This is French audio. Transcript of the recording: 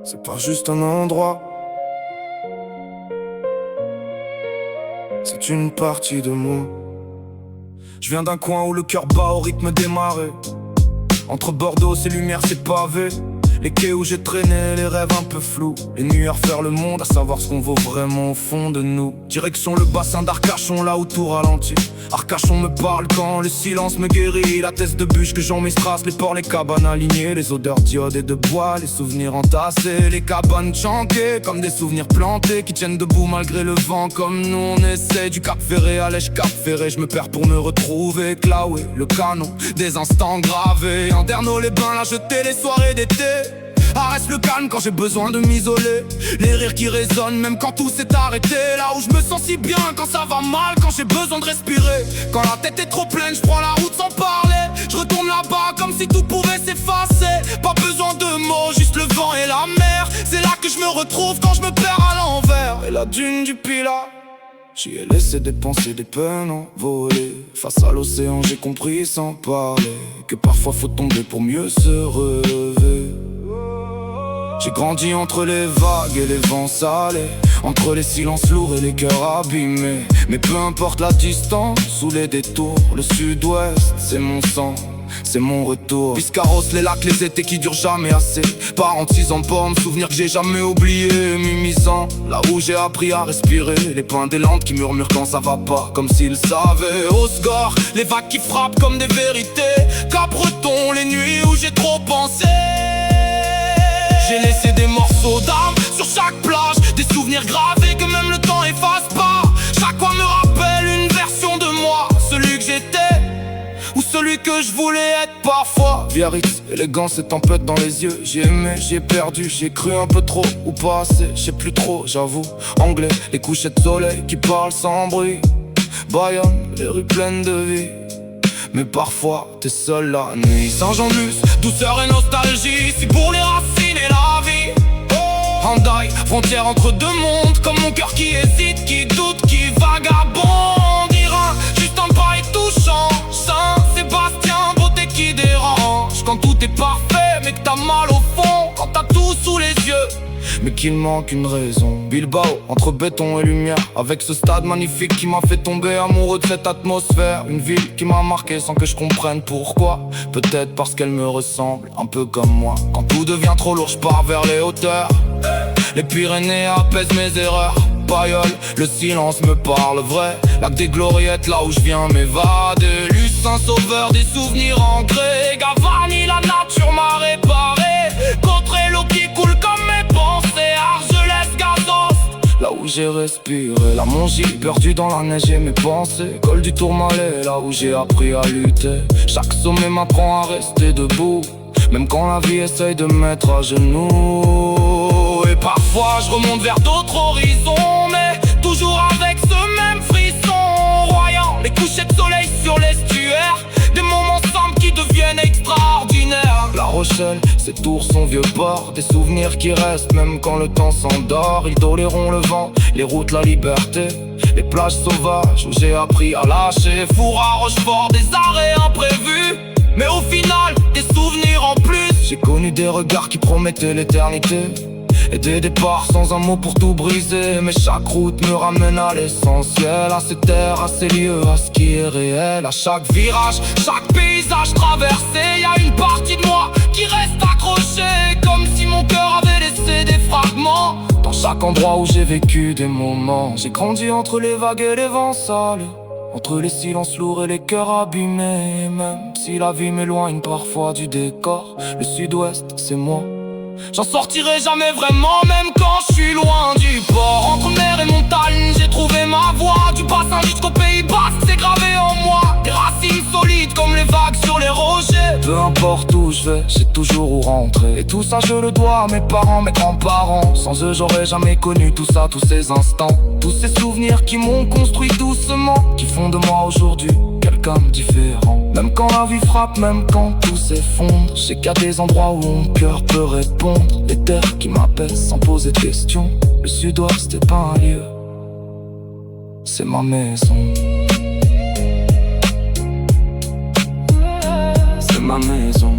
c'est pas juste un endroit, c'est une partie de moi. Je viens d'un coin où le cœur bat au rythme des marées. Entre Bordeaux, ses lumières, ses pavés. Les quais où j'ai traîné, les rêves un peu flous. Les nuits à refaire le monde, à savoir ce qu'on vaut vraiment au fond de nous. Direction le bassin d'Arcachon, là où tout ralentit. Arcachon me parle quand le silence me guérit. La tête de bûche que j'en m'estrasse, les ports, les cabanes alignées. Les odeurs d'iode et de bois, les souvenirs entassés. Les cabanes chanquées, comme des souvenirs plantés qui tiennent debout malgré le vent. Comme nous on essaie, du Cap Ferré à l'Èche Cap Ferré. Je me perds pour me retrouver, Claoué, le canon, des instants gravés. Anderno les bains, la jetée, les soirées d'été. Reste le calme quand j'ai besoin de m'isoler. Les rires qui résonnent même quand tout s'est arrêté. Là où je me sens si bien quand ça va mal, quand j'ai besoin de respirer. Quand la tête est trop pleine, je prends la route sans parler. Je retourne là-bas comme si tout pouvait s'effacer. Pas besoin de mots, juste le vent et la mer. C'est là que je me retrouve quand je me perds à l'envers. Et la dune du Pilat, j'y ai laissé des pensées, des peines envolées. Face à l'océan j'ai compris sans parler que parfois faut tomber pour mieux se relever. J'ai grandi entre les vagues et les vents salés, entre les silences lourds et les cœurs abîmés. Mais peu importe la distance ou les détours, le sud-ouest c'est mon sang, c'est mon retour. Biscarros, les lacs, les étés qui durent jamais assez. Parenthèse en borne, souvenirs que j'ai jamais oubliés. Mimizant, là où j'ai appris à respirer. Les pins des Landes qui murmurent quand ça va pas, comme s'ils savaient. Osgore, les vagues qui frappent comme des vérités. Cap-Breton, les nuits où j'ai trop pensé. J'ai laissé des morceaux d'âme sur chaque plage, des souvenirs gravés que même le temps efface pas. Chaque fois me rappelle une version de moi, celui que j'étais ou celui que je voulais être parfois. Biarritz, élégance et tempête dans les yeux. J'ai aimé, j'ai perdu, j'ai cru un peu trop ou pas assez, je sais plus trop, j'avoue. Anglais, les couchers de soleil qui parlent sans bruit. Bayonne, les rues pleines de vie. Mais parfois t'es seul la nuit. Saint-Jean-de-Luz, douceur et nostalgie. Si pour les racines et la vie. Handaï, frontière entre deux mondes. Comme mon cœur qui hésite, qui doute, qui vagabonde. Irin, juste un pas et touchant. Saint-Sébastien, beauté qui dérange. Quand tout est parfait mais que t'as mal au fond. Quand t'as tout sous les yeux mais qu'il manque une raison. Bilbao, entre béton et lumière, avec ce stade magnifique qui m'a fait tomber amoureux de cette atmosphère. Une ville qui m'a marqué sans que je comprenne pourquoi. Peut-être parce qu'elle me ressemble, un peu comme moi. Quand tout devient trop lourd, je pars vers les hauteurs. Les Pyrénées apaisent mes erreurs. Pailleul, le silence me parle vrai. Lac des Gloriettes, là où je viens m'évader. Lucin, sauveur des souvenirs ancrés. Gavani, la nature m'a réparé. Contré l'eau qui coule comme mes pensées. Argelès, Gazos, là où j'ai respiré. La Mongie, perdu dans la neige et mes pensées. Col du Tourmalet, là où j'ai appris à lutter. Chaque sommet m'apprend à rester debout, même quand la vie essaye de me mettre à genoux. Et parfois je remonte vers d'autres horizons, mais toujours avec ce même frisson royant. Les couchers de soleil sur l'estuaire, des moments simples qui deviennent extraordinaires. La Rochelle, ses tours, son vieux port, des souvenirs qui restent même quand le temps s'endort. Ils toléron le vent, les routes, la liberté, les plages sauvages où j'ai appris à lâcher. Four à Rochefort, des arrêts imprévus, mais au final, des souvenirs en plus. J'ai connu des regards qui promettaient l'éternité et des départs sans un mot pour tout briser. Mais chaque route me ramène à l'essentiel, à ces terres, à ces lieux, à ce qui est réel. À chaque virage, chaque paysage traversé, y a une partie de moi qui reste accrochée, comme si mon cœur avait laissé des fragments. Dans chaque endroit où j'ai vécu des moments, j'ai grandi entre les vagues et les vents salés, entre les silences lourds et les cœurs abîmés. Même si la vie m'éloigne parfois du décor, le sud-ouest c'est moi. J'en sortirai jamais vraiment, même quand je suis loin du port. Entre mer et montagne, j'ai trouvé ma voie. Du bassin jusqu'au Pays Basque, c'est gravé en moi. Des racines solides comme les vagues sur les rochers. Peu importe où je vais, j'ai toujours où rentrer. Et tout ça je le dois à mes parents, mes grands-parents. Sans eux j'aurais jamais connu tout ça, tous ces instants. Tous ces souvenirs qui m'ont construit doucement, qui font de moi aujourd'hui quelqu'un de différent. Même quand la vie frappe, même quand tout s'effondre, je sais qu'il y a des endroits où mon cœur peut répondre. Les terres qui m'apaisent sans poser de questions. Le sud-ouest c'est pas un lieu, c'est ma maison. C'est ma maison.